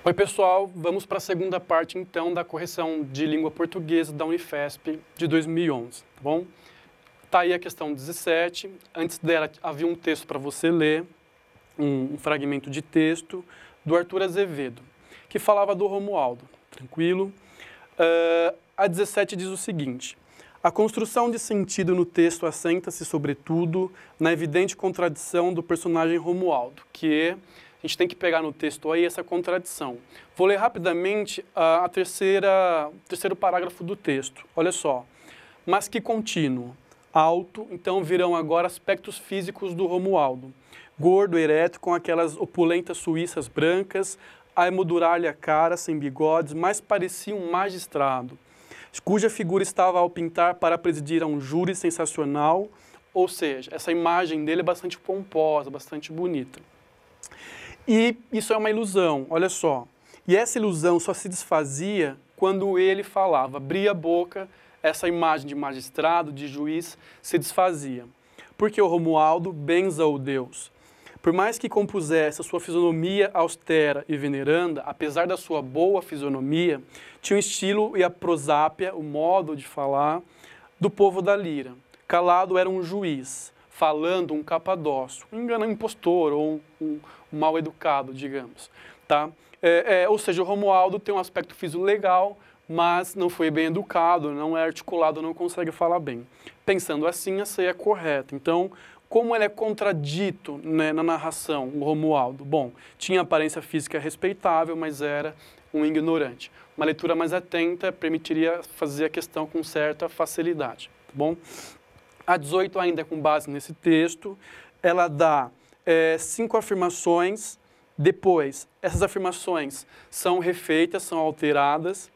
Oi, pessoal. Vamos para a segunda parte, então, da correção de língua portuguesa da Unifesp de 2011, tá bom? Tá aí a questão 17. Antes dela, havia um texto para você ler, um fragmento de texto do Arthur Azevedo, que falava do Romualdo. Tranquilo? A 17 diz o seguinte: a construção de sentido no texto assenta-se, sobretudo, na evidente contradição do personagem Romualdo, que a gente tem que pegar no texto aí essa contradição. Vou ler rapidamente o terceiro parágrafo do texto. Olha só. Mas que contínuo, alto, então virão agora aspectos físicos do Romualdo. Gordo, ereto, com aquelas opulentas suíças brancas, a emoldurar-lhe a cara, sem bigodes, mais parecia um magistrado, cuja figura estava ao pintar para presidir a um júri sensacional, ou seja, essa imagem dele é bastante pomposa, bastante bonita. E isso é uma ilusão, olha só. E essa ilusão só se desfazia quando ele falava, abria a boca, essa imagem de magistrado, de juiz, se desfazia. Porque o Romualdo, benza-o Deus, por mais que compusesse a sua fisionomia austera e veneranda, apesar da sua boa fisionomia, tinha o estilo e a prosápia, o modo de falar, do povo da lira. Calado era um juiz, falando um capadócio, um impostor ou um mal educado, digamos. Tá? Ou seja, o Romualdo tem um aspecto físico legal, mas não foi bem educado, não é articulado, não consegue falar bem. Pensando assim, essa aí é correta. Então, como ele é contradito, né, na narração, o Romualdo? Bom, tinha aparência física respeitável, mas era um ignorante. Uma leitura mais atenta permitiria fazer a questão com certa facilidade. Tá bom? A 18, ainda com base nesse texto, ela dá 5 afirmações. Depois, essas afirmações são refeitas, são alteradas,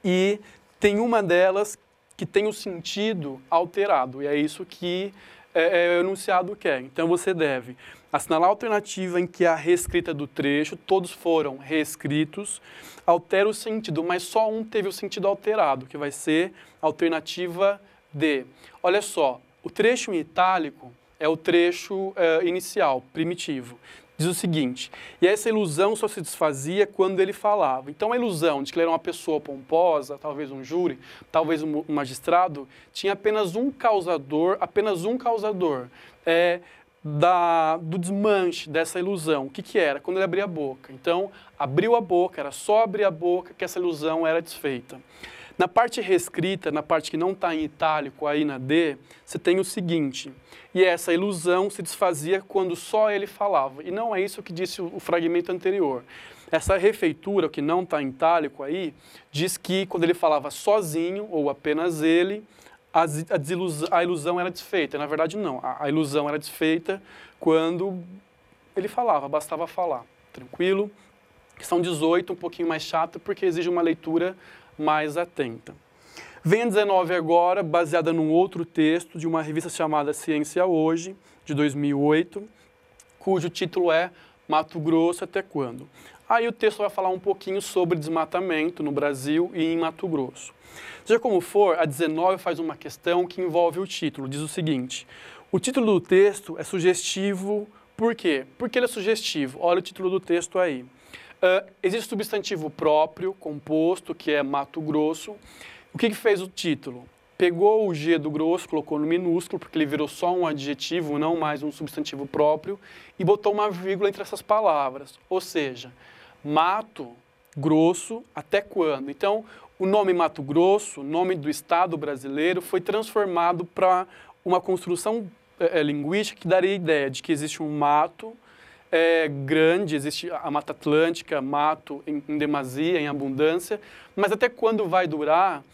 e tem uma delas que tem o sentido alterado, e é isso que o enunciado quer. Então, você deve assinalar a alternativa em que há reescrita do trecho, todos foram reescritos, altera o sentido, mas só um teve o sentido alterado, que vai ser a alternativa D. Olha só, o trecho em itálico é o trecho inicial, primitivo. Diz o seguinte: e essa ilusão só se desfazia quando ele falava. Então a ilusão de que ele era uma pessoa pomposa, talvez um júri, talvez um magistrado, tinha apenas um causador do desmanche dessa ilusão. O que era? Quando ele abria a boca. Então, abriu a boca, era só abrir a boca que essa ilusão era desfeita. Na parte reescrita, na parte que não está em itálico, aí na D, você tem o seguinte: e essa ilusão se desfazia quando só ele falava. E não é isso que disse o fragmento anterior. Essa refeitura, que não está em itálico aí, diz que quando ele falava sozinho, ou apenas ele, a ilusão era desfeita. Na verdade, não. A ilusão era desfeita quando ele falava, bastava falar. Tranquilo? Questão 18, um pouquinho mais chata, porque exige uma leitura mais atenta. Vem a 19 agora, baseada num outro texto de uma revista chamada Ciência Hoje, de 2008, cujo título é Mato Grosso até quando? Aí o texto vai falar um pouquinho sobre desmatamento no Brasil e em Mato Grosso. Seja como for, a 19 faz uma questão que envolve o título. Diz o seguinte: o título do texto é sugestivo. Por quê? Porque ele é sugestivo. Olha o título do texto aí. Existe substantivo próprio, composto, que é Mato Grosso. O que fez o título? Pegou o G do grosso, colocou no minúsculo, porque ele virou só um adjetivo, não mais um substantivo próprio, e botou uma vírgula entre essas palavras. Ou seja, Mato Grosso até quando? Então, o nome Mato Grosso, nome do Estado brasileiro, foi transformado para uma construção linguística que daria a ideia de que existe um mato grande, existe a Mata Atlântica, mato em demasia, em abundância, mas até quando vai durar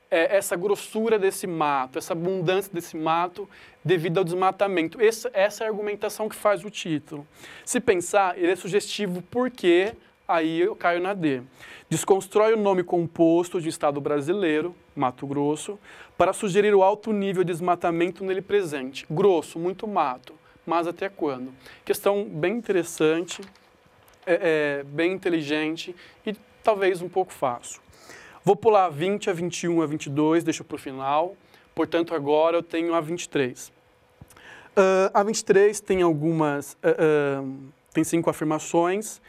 essa grossura desse mato, essa abundância desse mato devido ao desmatamento? Essa é a argumentação que faz o título. Se pensar, ele é sugestivo porque aí eu caio na D. Desconstrói o nome composto de Estado brasileiro, Mato Grosso, para sugerir o alto nível de desmatamento nele presente. Grosso, muito mato. Mas até quando? Questão bem interessante, bem inteligente e talvez um pouco fácil. Vou pular a 20, a 21, a 22, deixo para o final. Portanto, agora eu tenho a 23. A 23 tem tem 5 afirmações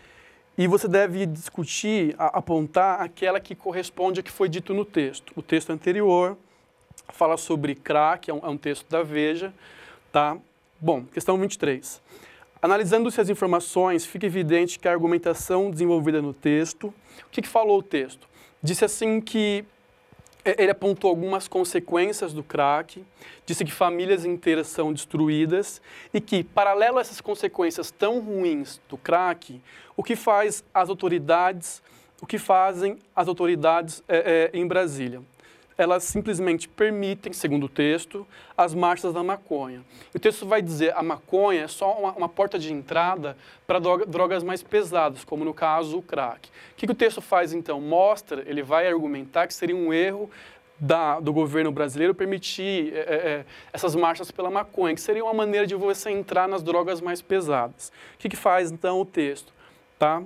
e você deve discutir, apontar aquela que corresponde ao que foi dito no texto. O texto anterior fala sobre crack, é um texto da Veja, tá? Bom, questão 23. Analisando-se as informações, fica evidente que a argumentação desenvolvida no texto... O que falou o texto? Disse assim que ele apontou algumas consequências do crack, disse que famílias inteiras são destruídas e que, paralelo a essas consequências tão ruins do crack, o que fazem as autoridades em Brasília? Elas simplesmente permitem, segundo o texto, as marchas da maconha. O texto vai dizer que a maconha é só uma porta de entrada para drogas mais pesadas, como no caso o crack. O que o texto faz então? Mostra, ele vai argumentar que seria um erro do governo brasileiro permitir essas marchas pela maconha, que seria uma maneira de você entrar nas drogas mais pesadas. O que faz então o texto? Tá?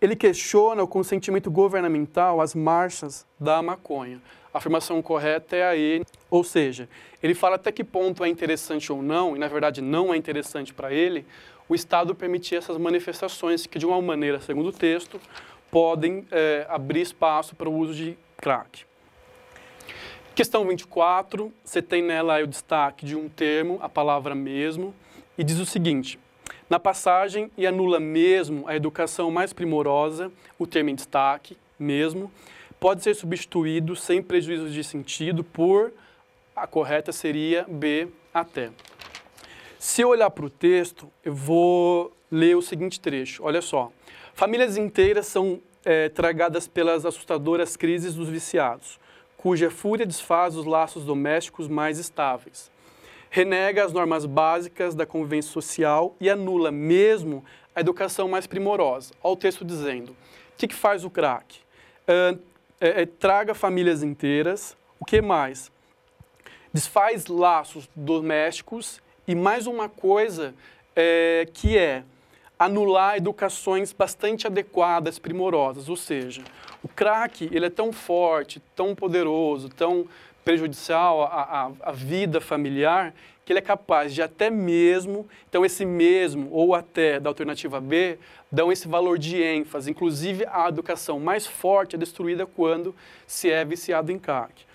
Ele questiona o consentimento governamental às marchas da maconha. A afirmação correta é aí, ou seja, ele fala até que ponto é interessante ou não, e na verdade não é interessante para ele, o Estado permitir essas manifestações que, de uma maneira, segundo o texto, podem abrir espaço para o uso de crack. Questão 24, você tem nela aí o destaque de um termo, a palavra mesmo, e diz o seguinte: na passagem, e anula mesmo a educação mais primorosa, o termo em destaque, mesmo, pode ser substituído sem prejuízo de sentido por, a correta seria B, até. Se eu olhar para o texto, eu vou ler o seguinte trecho, olha só. Famílias inteiras são tragadas pelas assustadoras crises dos viciados, cuja fúria desfaz os laços domésticos mais estáveis. Renega as normas básicas da convivência social e anula mesmo a educação mais primorosa. Olha o texto dizendo, o que faz o crack? Traga famílias inteiras, o que mais? Desfaz laços domésticos e mais uma coisa que é anular educações bastante adequadas, primorosas, ou seja, o crack ele é tão forte, tão poderoso, tão prejudicial à vida familiar, que ele é capaz de até mesmo, então esse mesmo ou até da alternativa B, dão esse valor de ênfase, inclusive a educação mais forte é destruída quando se é viciado em crack.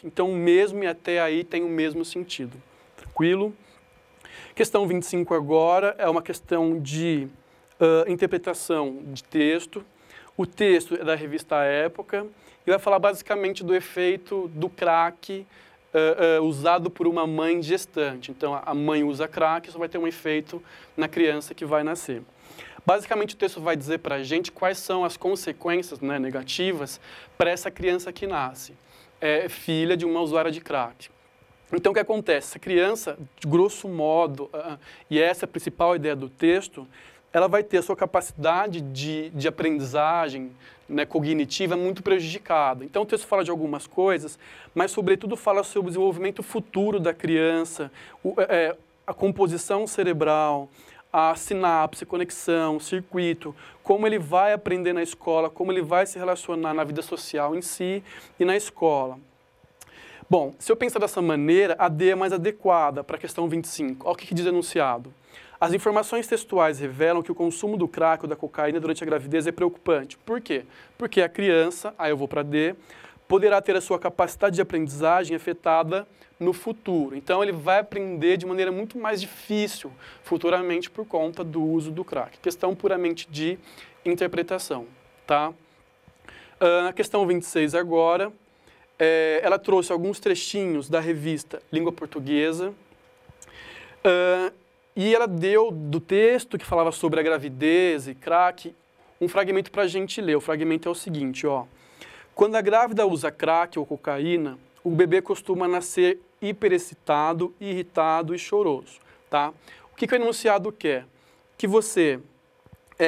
Então mesmo e até aí tem o mesmo sentido. Tranquilo? Questão 25 agora é uma questão de interpretação de texto. O texto é da revista Época e vai falar basicamente do efeito do crack usado por uma mãe gestante. Então, a mãe usa crack, isso vai ter um efeito na criança que vai nascer. Basicamente, o texto vai dizer para a gente quais são as consequências negativas para essa criança que nasce. É filha de uma usuária de crack. Então, o que acontece? Essa criança, de grosso modo, e essa é a principal ideia do texto, ela vai ter a sua capacidade de aprendizagem cognitiva muito prejudicada. Então, o texto fala de algumas coisas, mas, sobretudo, fala sobre o desenvolvimento futuro da criança, a composição cerebral, a sinapse, conexão, circuito, como ele vai aprender na escola, como ele vai se relacionar na vida social em si e na escola. Bom, se eu pensar dessa maneira, a D é mais adequada para a questão 25. Olha o que diz o enunciado. As informações textuais revelam que o consumo do crack ou da cocaína durante a gravidez é preocupante. Por quê? Porque a criança, aí eu vou para D, poderá ter a sua capacidade de aprendizagem afetada no futuro. Então, ele vai aprender de maneira muito mais difícil futuramente por conta do uso do crack. Questão puramente de interpretação, tá? A questão 26 agora, ela trouxe alguns trechinhos da revista Língua Portuguesa, e ela deu, do texto que falava sobre a gravidez e crack, um fragmento para a gente ler. O fragmento é o seguinte, ó. Quando a grávida usa crack ou cocaína, o bebê costuma nascer hiperexcitado, irritado e choroso, tá? O que o enunciado quer? Que você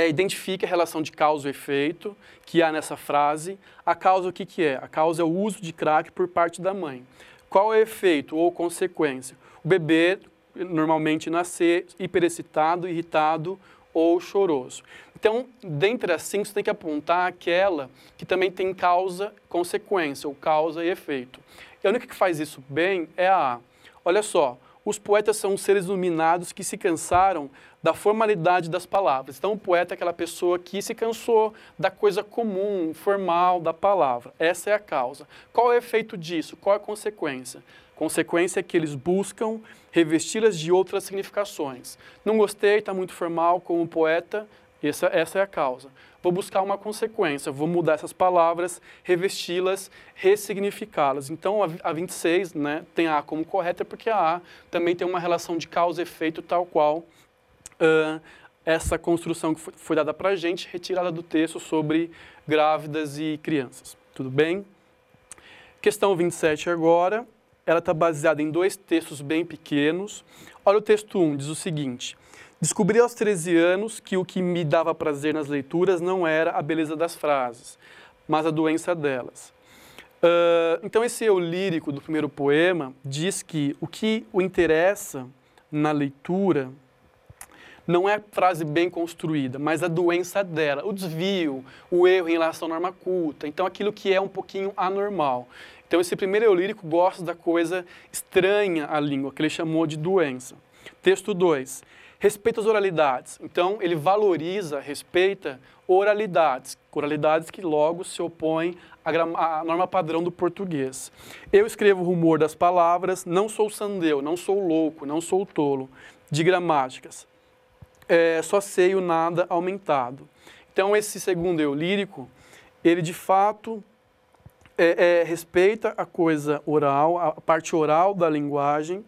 identifique a relação de causa e efeito que há nessa frase. A causa, o que é? A causa é o uso de crack por parte da mãe. Qual é o efeito ou consequência? O bebê normalmente nascer hiperexcitado, irritado ou choroso. Então, dentre as 5, você tem que apontar aquela que também tem causa, consequência, ou causa e efeito. E a única que faz isso bem é a A. Olha só, os poetas são seres iluminados que se cansaram da formalidade das palavras. Então, o poeta é aquela pessoa que se cansou da coisa comum, formal da palavra. Essa é a causa. Qual é o efeito disso? Qual é a consequência? Consequência é que eles buscam revesti-las de outras significações. Não gostei, está muito formal como poeta, essa é a causa. Vou buscar uma consequência, vou mudar essas palavras, revesti-las, ressignificá-las. Então, a 26, né, tem a A como correta, porque a A também tem uma relação de causa e efeito tal qual essa construção que foi dada para a gente, retirada do texto sobre grávidas e crianças. Tudo bem? Questão 27 agora, ela está baseada em 2 textos bem pequenos. Olha o texto 1, diz o seguinte: descobri aos 13 anos que o que me dava prazer nas leituras não era a beleza das frases, mas a doença delas. Então esse eu lírico do primeiro poema diz que o que o interessa na leitura não é a frase bem construída, mas a doença dela, o desvio, o erro em relação à norma culta, então aquilo que é um pouquinho anormal. Então esse primeiro eu lírico gosta da coisa estranha à língua, que ele chamou de doença. Texto 2. Respeita as oralidades. Então, ele valoriza, respeita oralidades. Oralidades que logo se opõem à norma padrão do português. Eu escrevo o rumor das palavras, não sou sandeu, não sou louco, não sou tolo. De gramáticas. Só sei o nada aumentado. Então, esse segundo eu lírico, ele de fato respeita a coisa oral, a parte oral da linguagem,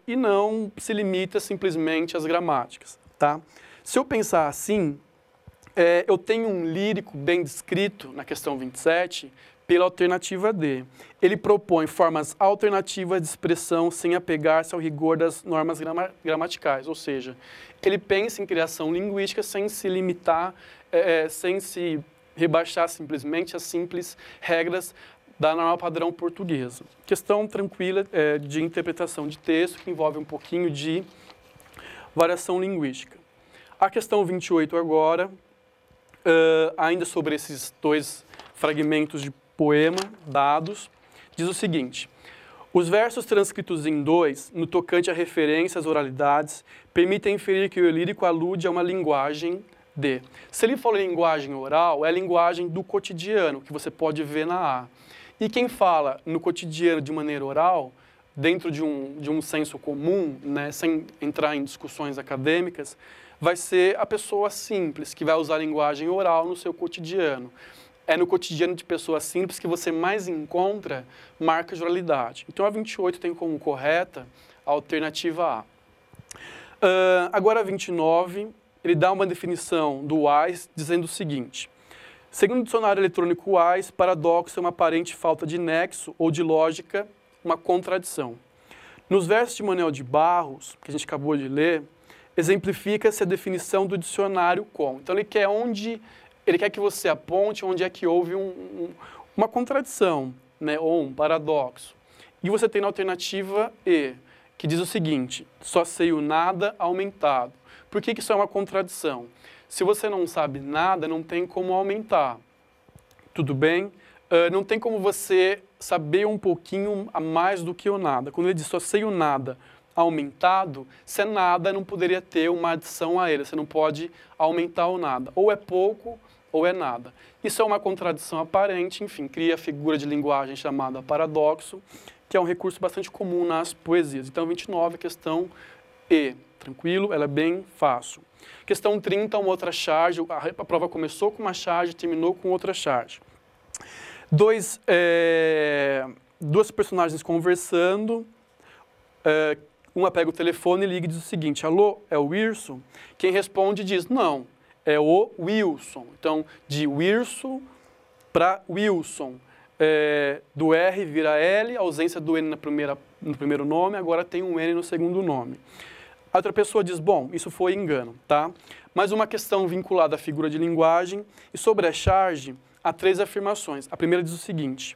e não se limita simplesmente às gramáticas, tá? Se eu pensar assim, eu tenho um lírico bem descrito na questão 27 pela alternativa D. Ele propõe formas alternativas de expressão sem apegar-se ao rigor das normas gramaticais, ou seja, ele pensa em criação linguística sem se limitar, sem se rebaixar simplesmente às simples regras da norma padrão portuguesa. Questão tranquila de interpretação de texto, que envolve um pouquinho de variação linguística. A questão 28 agora, ainda sobre esses 2 fragmentos de poema dados, diz o seguinte: os versos transcritos em 2, no tocante à referência às oralidades, permitem inferir que o lírico alude a uma linguagem de. Se ele for linguagem oral, é a linguagem do cotidiano, que você pode ver na A. E quem fala no cotidiano de maneira oral, dentro de um senso comum, né, sem entrar em discussões acadêmicas, vai ser a pessoa simples, que vai usar a linguagem oral no seu cotidiano. É no cotidiano de pessoas simples que você mais encontra marcas de oralidade. Então, a 28 tem como correta a alternativa A. Agora, a 29, ele dá uma definição do WISE, dizendo o seguinte: segundo o dicionário eletrônico WISE, paradoxo é uma aparente falta de nexo ou de lógica, uma contradição. Nos versos de Manuel de Barros, que a gente acabou de ler, exemplifica-se a definição do dicionário com. Então, ele quer que você aponte onde é que houve uma contradição, né, ou um paradoxo. E você tem na alternativa E, que diz o seguinte: só sei o nada aumentado. Por que isso é uma contradição? Se você não sabe nada, não tem como aumentar. Tudo bem? Não tem como você saber um pouquinho a mais do que o nada. Quando ele diz só sei o nada aumentado, se é nada, não poderia ter uma adição a ele. Você não pode aumentar o nada. Ou é pouco, ou é nada. Isso é uma contradição aparente, enfim, cria a figura de linguagem chamada paradoxo, que é um recurso bastante comum nas poesias. Então, 29, questão E. Tranquilo? Ela é bem fácil. Questão 30, uma outra charge. A prova começou com uma charge, terminou com outra charge. Duas personagens conversando. Uma pega o telefone e liga e diz o seguinte: alô, é o Wilson? Quem responde diz, não, é o Wilson. Então, de Wilson para Wilson. Do R vira L, ausência do N no primeiro nome, agora tem um N no segundo nome. A outra pessoa diz, bom, isso foi engano, tá? Mais uma questão vinculada à figura de linguagem. E sobre a charge, há 3 afirmações. A primeira diz o seguinte: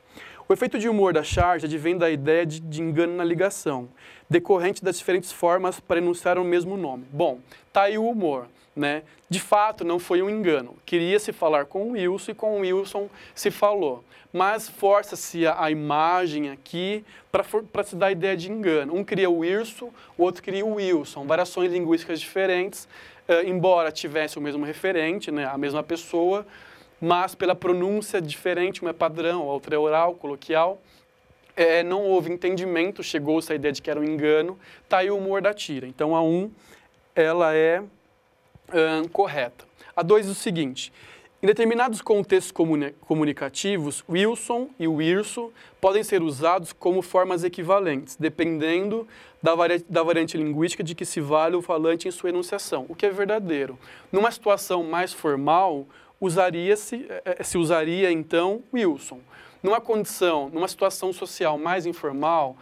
O efeito de humor da charge advém da ideia de engano na ligação, decorrente das diferentes formas para enunciar o mesmo nome. Bom, tá aí o humor, né? De fato, não foi um engano. Queria-se falar com o Wilson e com o Wilson se falou. Mas força-se a imagem aqui para se dar a ideia de engano. Um queria o Wilson, o outro queria o Wilson. Variações linguísticas diferentes, embora tivesse o mesmo referente, né, a mesma pessoa, mas pela pronúncia diferente, uma é padrão, a outra é oral, coloquial. Não houve entendimento, chegou-se à ideia de que era um engano, está aí o humor da tira. Então, a 1, ela é correta. A 2 é o seguinte, em determinados contextos comunicativos, Wilson e Wirso podem ser usados como formas equivalentes, dependendo da variante linguística de que se vale o falante em sua enunciação, o que é verdadeiro. Numa situação mais formal, se usaria, então, Wilson. Numa situação social mais informal,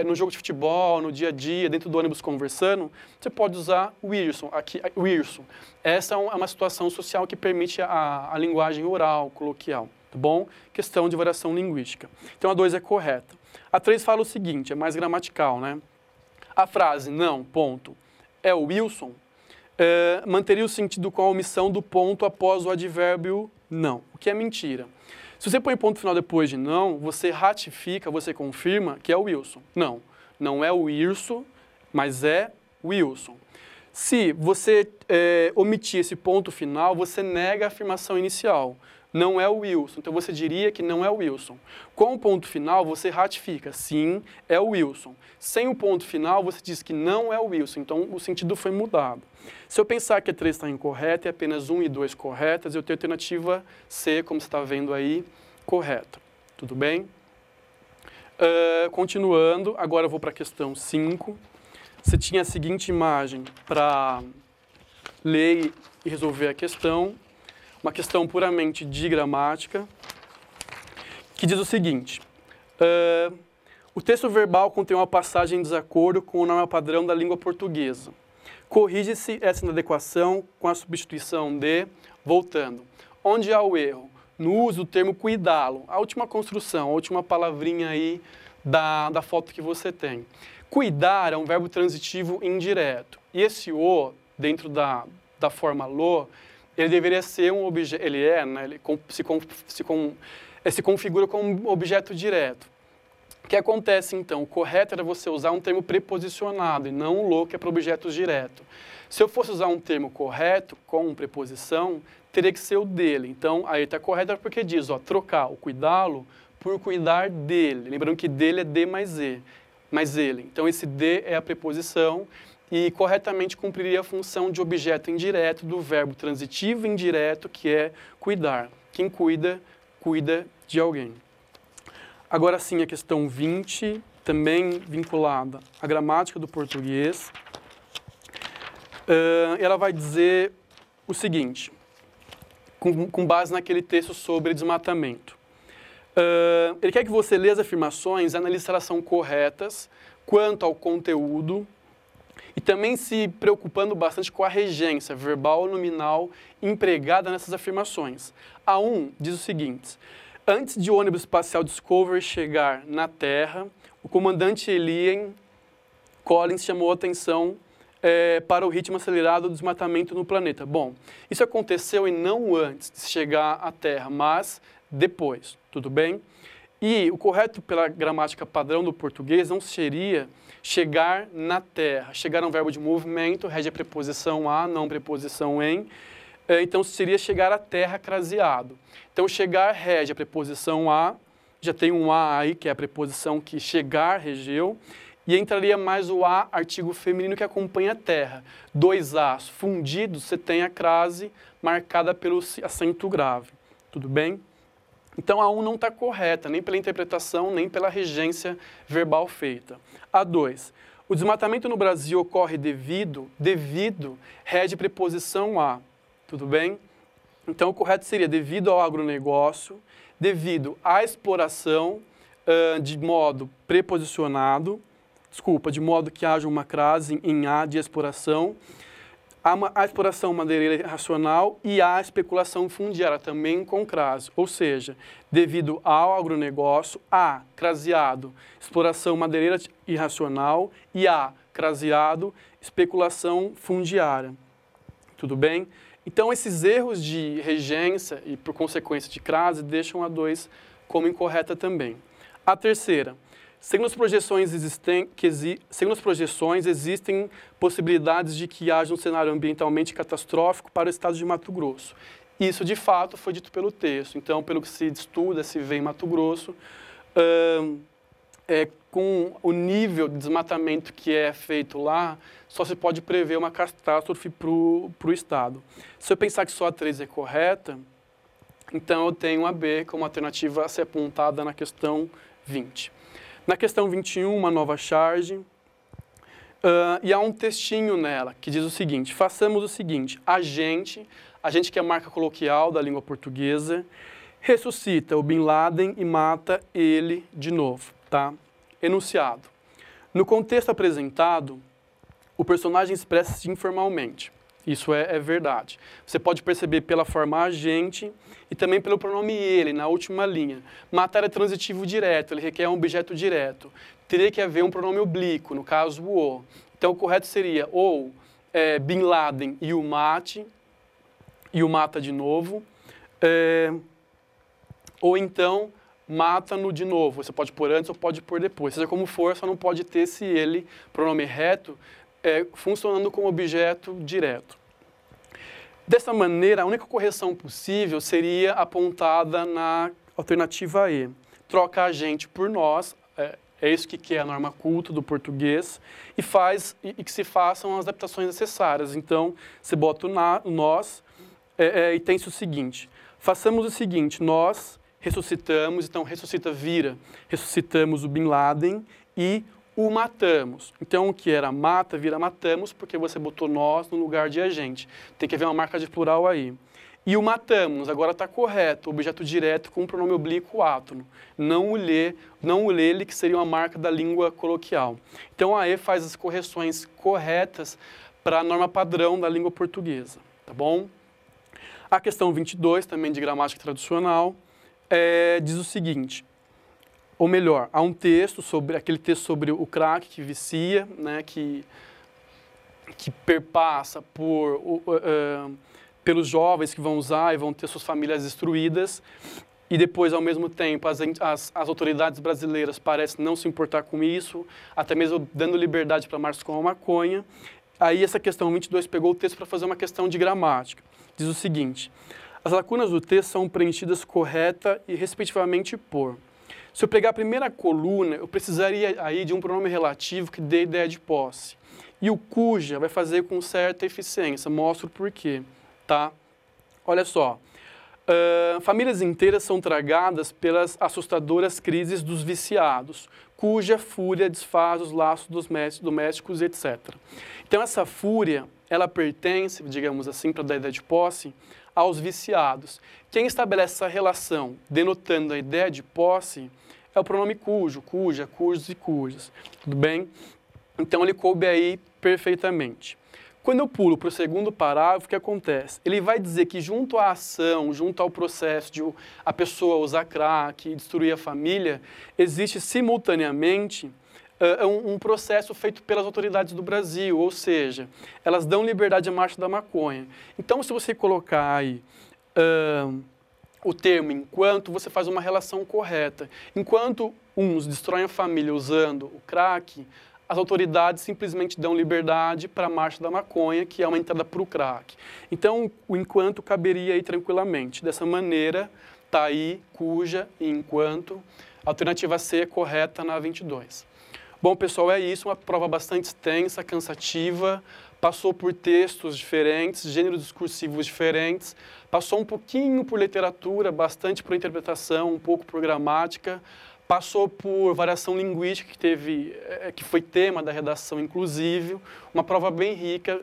no jogo de futebol, no dia a dia, dentro do ônibus conversando, você pode usar Wilson. Wilson. Essa é uma situação social que permite a linguagem oral, coloquial, tá bom? Questão de variação linguística. Então, a 2 é correta. A 3 fala o seguinte, é mais gramatical, né? A frase, não, ponto, é o Wilson, manteria o sentido com a omissão do ponto após o advérbio não, o que é mentira. Se você põe ponto final depois de não, você ratifica, você confirma que é o Wilson. Não, não é o Wirso, mas é Wilson. Se você omitir esse ponto final, você nega a afirmação inicial. Não é o Wilson, então você diria que não é o Wilson. Com o ponto final, você ratifica, sim, é o Wilson. Sem o ponto final, você diz que não é o Wilson, então o sentido foi mudado. Se eu pensar que a 3 está incorreta, é apenas 1 e 2 corretas, eu tenho a alternativa C, como você está vendo aí, correta. Tudo bem? Continuando, agora eu vou para a questão 5. Você tinha a seguinte imagem para ler e resolver a questão. Uma questão puramente de gramática, que diz o seguinte, o texto verbal contém uma passagem em desacordo com o norma padrão da língua portuguesa. Corrige-se essa inadequação com a substituição de, voltando. Onde há o erro? No uso do termo cuidá-lo, a última construção, a última palavrinha aí da foto que você tem. Cuidar é um verbo transitivo indireto, e esse o, dentro da forma lo, ele deveria ser um objeto, ele né, ele se configura como um objeto direto. O que acontece então? O correto era você usar um termo preposicionado e não um lo, que é para objetos direto. Se eu fosse usar um termo correto com preposição, teria que ser o dele. Então, aí está correto porque diz, ó, trocar o cuidá-lo por cuidar dele. Lembrando que dele é de mais e, mais ele. Então, esse de é a preposição e corretamente cumpriria a função de objeto indireto do verbo transitivo indireto, que é cuidar. Quem cuida, cuida de alguém. Agora sim, a questão 20, também vinculada à gramática do português. Ela vai dizer o seguinte, com base naquele texto sobre desmatamento. Ele quer que você lê as afirmações e analise se elas são corretas quanto ao conteúdo, e também se preocupando bastante com a regência verbal ou nominal empregada nessas afirmações. A 1 diz o seguinte, antes de o ônibus espacial Discovery chegar na Terra, o comandante Elian Collins chamou a atenção para o ritmo acelerado do desmatamento no planeta. Bom, isso aconteceu e não antes de chegar à Terra, mas depois, tudo bem? E o correto pela gramática padrão do português não seria chegar na Terra. Chegar é um verbo de movimento, rege a preposição a, não preposição em. Então, seria chegar à Terra craseado. Então, chegar rege a preposição a, já tem um a aí, que é a preposição que chegar regeu, e entraria mais o a, artigo feminino, que acompanha a Terra. 2 as fundidos, você tem a crase marcada pelo acento grave. Tudo bem? Então, a 1 não está correta, nem pela interpretação, nem pela regência verbal feita. A 2, o desmatamento no Brasil ocorre devido, rege preposição a, tudo bem? Então, o correto seria devido ao agronegócio, devido à exploração de modo preposicionado, de modo que haja uma crase em a de exploração, Há a exploração madeireira irracional e há a especulação fundiária, também com crase. Ou seja, devido ao agronegócio, há craseado exploração madeireira irracional e há craseado especulação fundiária. Tudo bem? Então, esses erros de regência e, por consequência, de crase, deixam a 2 como incorreta também. A terceira. Segundo as projeções, existem possibilidades de que haja um cenário ambientalmente catastrófico para o estado de Mato Grosso. Isso, de fato, foi dito pelo texto. Então, pelo que se estuda, se vê em Mato Grosso, com o nível de desmatamento que é feito lá, só se pode prever uma catástrofe para o estado. Se eu pensar que só a 3 é correta, então eu tenho a B como alternativa a ser apontada na questão 20. Na questão 21, uma nova charge, e há um textinho nela que diz o seguinte: façamos o seguinte, a gente que é a marca coloquial da língua portuguesa, ressuscita o Bin Laden e mata ele de novo, tá? Enunciado. No contexto apresentado, o personagem expressa-se informalmente. Isso é verdade. Você pode perceber pela forma agente e também pelo pronome ele, na última linha. Matar é transitivo direto, ele requer um objeto direto. Teria que haver um pronome oblíquo, no caso o. Então, o correto seria ou Bin Laden e o mate, e o mata de novo, ou então mata-no de novo. Você pode pôr antes ou pode pôr depois. Seja como for, só não pode ter esse ele, pronome reto, funcionando como objeto direto. Dessa maneira, a única correção possível seria apontada na alternativa E. Troca agente por nós, é isso que é a norma culta do português, e que se façam as adaptações necessárias. Então, você bota o nós e tem-se o seguinte: façamos o seguinte, nós ressuscitamos, então ressuscita vira, ressuscitamos o Bin Laden e o matamos. Então, o que era mata, vira matamos, porque você botou nós no lugar de agente. Tem que haver uma marca de plural aí. E o matamos, agora está correto, objeto direto com o pronome oblíquo átono. Não o lele, que seria uma marca da língua coloquial. Então, a E faz as correções corretas para a norma padrão da língua portuguesa. Tá bom? A questão 22, também de gramática tradicional, diz o seguinte: ou melhor, há um texto aquele texto sobre o crack que vicia, né, que perpassa pelos jovens que vão usar e vão ter suas famílias destruídas, e depois, ao mesmo tempo, as autoridades brasileiras parecem não se importar com isso, até mesmo dando liberdade para marcas como a maconha. Aí essa questão 22 pegou o texto para fazer uma questão de gramática. Diz o seguinte: as lacunas do texto são preenchidas correta e respectivamente por. Se eu pegar a primeira coluna, eu precisaria aí de um pronome relativo que dê ideia de posse. E o cuja vai fazer com certa eficiência. Mostro por quê, tá? Olha só. Famílias inteiras são tragadas pelas assustadoras crises dos viciados, cuja fúria desfaz os laços domésticos, etc. Então, essa fúria, ela pertence, digamos assim, para dar ideia de posse, aos viciados. Quem estabelece essa relação, denotando a ideia de posse, é o pronome cujo, cuja, cujos e cujas. Tudo bem? Então, ele coube aí perfeitamente. Quando eu pulo para o segundo parágrafo, o que acontece? Ele vai dizer que junto à ação, junto ao processo de a pessoa usar crack e destruir a família, existe simultaneamente um processo feito pelas autoridades do Brasil, ou seja, elas dão liberdade à marcha da maconha. Então, se você colocar aí o termo enquanto, você faz uma relação correta. Enquanto uns destroem a família usando o crack, as autoridades simplesmente dão liberdade para a marcha da maconha, que é uma entrada para o crack. Então, o enquanto caberia aí tranquilamente. Dessa maneira, está aí cuja e enquanto. A alternativa C é correta na 22. Bom, pessoal, é isso. Uma prova bastante extensa, cansativa. Passou por textos diferentes, gêneros discursivos diferentes. Passou um pouquinho por literatura, bastante por interpretação, um pouco por gramática. Passou por variação linguística, que foi tema da redação, inclusive. Uma prova bem rica,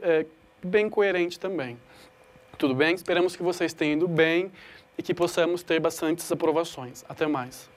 bem coerente também. Tudo bem? Esperamos que vocês tenham ido bem e que possamos ter bastantes aprovações. Até mais.